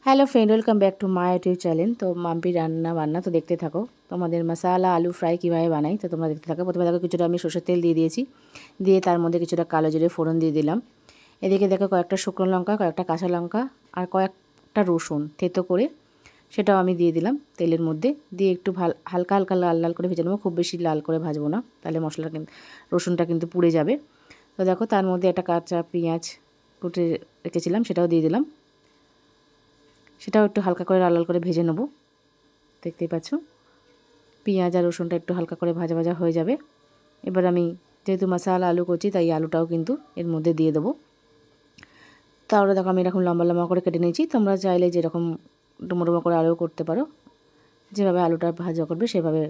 Hello friend, welcome back to my YouTube channel. তো মাম্পি রান্না বান্না তো দেখতে থাকো। তোমাদের মশালা আলু ফ্রাই কীভাবে বানাই তো তোমরা দেখতে থাকো। প্রথমে দেখো কিছুটা আমি সরষের তেল দিয়ে দিয়েছি, দিয়ে তার মধ্যে কিছুটা কালো জিরে ফোড়ন দিয়ে দিলাম। এদিকে দেখো কয়েকটা শুকনো লঙ্কা, কয়েকটা কাঁচা লঙ্কা আর কয়েকটা রসুন থেতো করে সেটাও আমি দিয়ে দিলাম তেলের মধ্যে। দিয়ে একটু হালকা হালকা লাল লাল করে ভেজে নেবো, খুব বেশি লাল করে ভাজবো না, তাহলে মশলা কিন্তু রসুনটা কিন্তু পুড়ে যাবে। তো দেখো তার মধ্যে একটা কাঁচা পেঁয়াজ কুটে রেখেছিলাম, সেটাও দিয়ে দিলাম। সেটাও একটু হালকা করে লাল লাল করে ভেজে নেব। দেখতেই পাচ্ছ পেঁয়াজ আর রসুনটা একটু হালকা করে ভাজা ভাজা হয়ে যাবে। এবার আমি যেহেতু মশালা আলু করছি তাই আলুটাও কিন্তু এর মধ্যে দিয়ে দেবো। তাহলে দেখো আমি এরকম লম্বা লম্বা করে কেটে নিয়েছি। তোমরা চাইলে যেরকম ডুমো ডুমো করে আলুও করতে পারো, যেভাবে আলুটা ভাজা করবে সেভাবে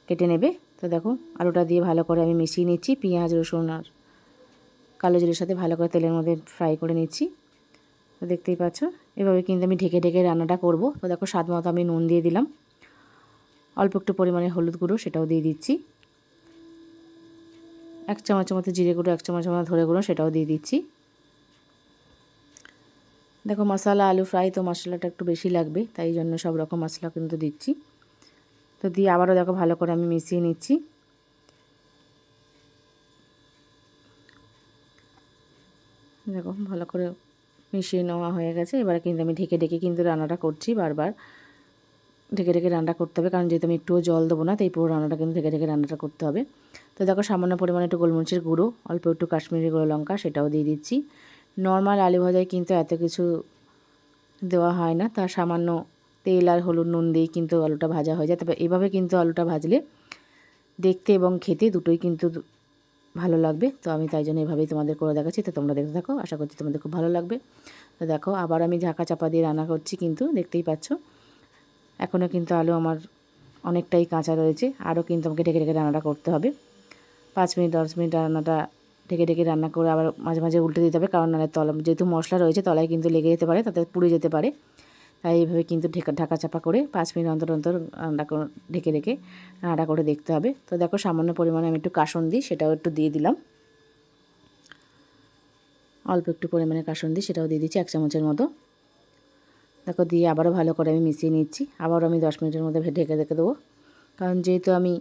কেটে নেবে। তো দেখো আলুটা দিয়ে ভালো করে আমি মিশিয়ে নিচ্ছি, পেঁয়াজ রসুন আর কালো জিরের সাথে ভালো করে তেলের মধ্যে ফ্রাই করে নিচ্ছি। তো দেখতেই পাচ্ছ এভাবে কিন্তু আমি ঢেকে ঢেকে রান্নাটা করব। তো দেখো স্বাদ মতো আমি নুন দিয়ে দিলাম, অল্প একটু পরিমাণে হলুদ গুঁড়ো সেটাও দিয়ে দিচ্ছি, 1 চামচের মতো জিরে গুঁড়ো, 1 চামচের মতো ধরে গুঁড়ো সেটাও দিয়ে দিচ্ছি। দেখো মশলা আলু ফ্রাই তো মশলাটা একটু বেশি লাগবে, তাই জন্য সব রকম মশলা কিন্তু দিচ্ছি। তো দিয়ে আবারও দেখো ভালো করে আমি মিশিয়ে নিচ্ছি। দেখো ভালো করে মিশিয়ে নেওয়া হয়ে গেছে। এবারে কিন্তু আমি ঢেকে ঢেকে কিন্তু রান্নাটা করছি, বারবার ঢেকে ঢেকে রান্না করতে হবে, কারণ যেহেতু আমি একটুও জল দেবো না তাই পুরো রান্নাটা কিন্তু ঢেকে ঢেকে রান্নাটা করতে হবে। তো দেখো সামান্য পরিমাণে একটু গোলমরিচের গুঁড়ো, অল্প একটু কাশ্মীরি গুঁড়ো লঙ্কা সেটাও দিয়ে দিচ্ছি। নর্মাল আলু ভাজায় কিন্তু এত কিছু দেওয়া হয় না, তার সামান্য তেল আর হলুদ নুন দিয়েই কিন্তু আলুটা ভাজা হয়ে যায়। তবে এভাবে কিন্তু আলুটা ভাজলে দেখতে এবং খেতে দুটোই কিন্তু ভালো লাগবে। তো আমি তাই জন্য এভাবেই তোমাদের করে দেখাচ্ছি। তো তোমরা দেখতে থাকো, আশা করছি তোমাদের খুব ভালো লাগবে। তো দেখো আবার আমি ঢাকা চাপা দিয়ে রান্না করছি, কিন্তু দেখতেই পাচ্ছ এখনও কিন্তু আলু আমার অনেকটাই কাঁচা রয়েছে, আরও কিন্তু আমাকে ঢেকে ঢেকে রান্নাটা করতে হবে। 5 মিনিট 10 মিনিট রান্নাটা ঢেকে ঢেকে রান্না করে আবার মাঝে মাঝে উল্টে দিতে হবে, কারণ নাহলে তলা যেহেতু মশলা রয়েছে তলায় কিন্তু লেগে যেতে পারে, তাতে পুড়ে যেতে পারে। তাই এইভাবে কিন্তু ঢাকা চাপা করে 5 মিনিট অন্তর অন্তর রান্না করে ঢেকে ঢেকে রান্নাটা করে দেখতে হবে। তো দেখো সামান্য পরিমাণে আমি একটু কাসুন্দি সেটাও একটু দিয়ে দিলাম, অল্প একটু পরিমাণে কাসুন্দি সেটাও দিয়ে দিচ্ছি 1 চামচের মতো। দেখো দিয়ে আবারও ভালো করে আমি মিশিয়ে নিচ্ছি। আবারও আমি 10 মিনিটের মধ্যে ঢেকে রেখে দেবো, কারণ যেহেতু আমি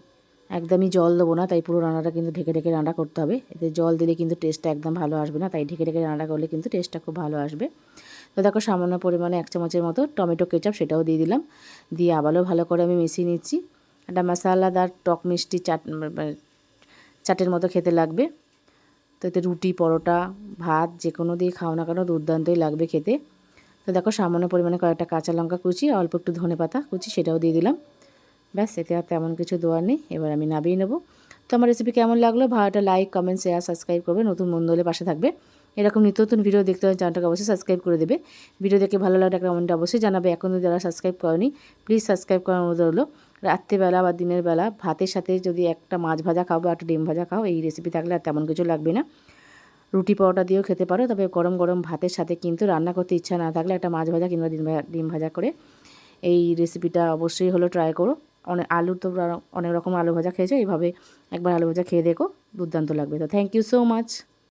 একদমই জল দেবো না তাই পুরো রান্নাটা কিন্তু ঢেকে ঢেকে রান্না করতে হবে। এতে জল দিলে কিন্তু টেস্টটা একদম ভালো আসবে না, তাই ঢেকে ঢেকে রান্না করলে কিন্তু টেস্টটা খুব ভালো আসবে। তো দেখো সামান্য পরিমাণে 1 চামচের মতো টমেটো কেচাপ সেটাও দিয়ে দিলাম, দিয়ে আবারও ভালো করে আমি মিশিয়ে নিচ্ছি। একটা মশলাদার টক মিষ্টি চাটের মতো খেতে লাগবে। তো এতে রুটি পরোটা ভাত যে কোনো দিয়ে খাও না কেন দুর্দান্তই লাগবে খেতে। তো দেখো সামান্য পরিমাণে কয়েকটা কাঁচা লঙ্কা কুচি, অল্প একটু ধনেপাতা কুচি সেটাও দিয়ে দিলাম। ব্যাস, এতে আর তেমন কিছু দেওয়ার নেই। এবার আমি নামিয়ে নেবো। তো আমার রেসিপি কেমন লাগলো, ভালোটা লাইক কমেন্ট শেয়ার সাবস্ক্রাইব করবে, নতুন বন্ধু হলে পাশে থাকবে। এরকম নিত্য নতুন ভিডিও দেখতে হলে চ্যানেলটাকে অবশ্যই সাবস্ক্রাইব করে দেবে। ভিডিও দেখে ভালো লাগলে একটা কমেন্টে অবশ্যই জানাবে। এখনও যারা সাবস্ক্রাইব করেনি প্লিজ সাবস্ক্রাইব করার অনুরোধ হলো। রাত্রেবেলা বা দিনের বেলা ভাতের সাথে যদি একটা মাছ ভাজা খাও বা একটা ডিম ভাজা খাও, এই রেসিপি থাকলে আর তেমন কিছু লাগবে না। রুটি পরোটা দিয়েও খেতে পারো, তবে গরম গরম ভাতের সাথে কিন্তু রান্না করতে ইচ্ছা না থাকলে একটা মাছ ভাজা কিংবা ডিম ভাজা করে এই রেসিপিটা অবশ্যই হলো ট্রাই করো। আলু তো অনেক রকম আলু ভাজা খেয়েছো, এইভাবে একবার আলু ভাজা খেয়ে দেখো, দুর্দান্ত লাগবে। তো থ্যাংক ইউ সো মাচ।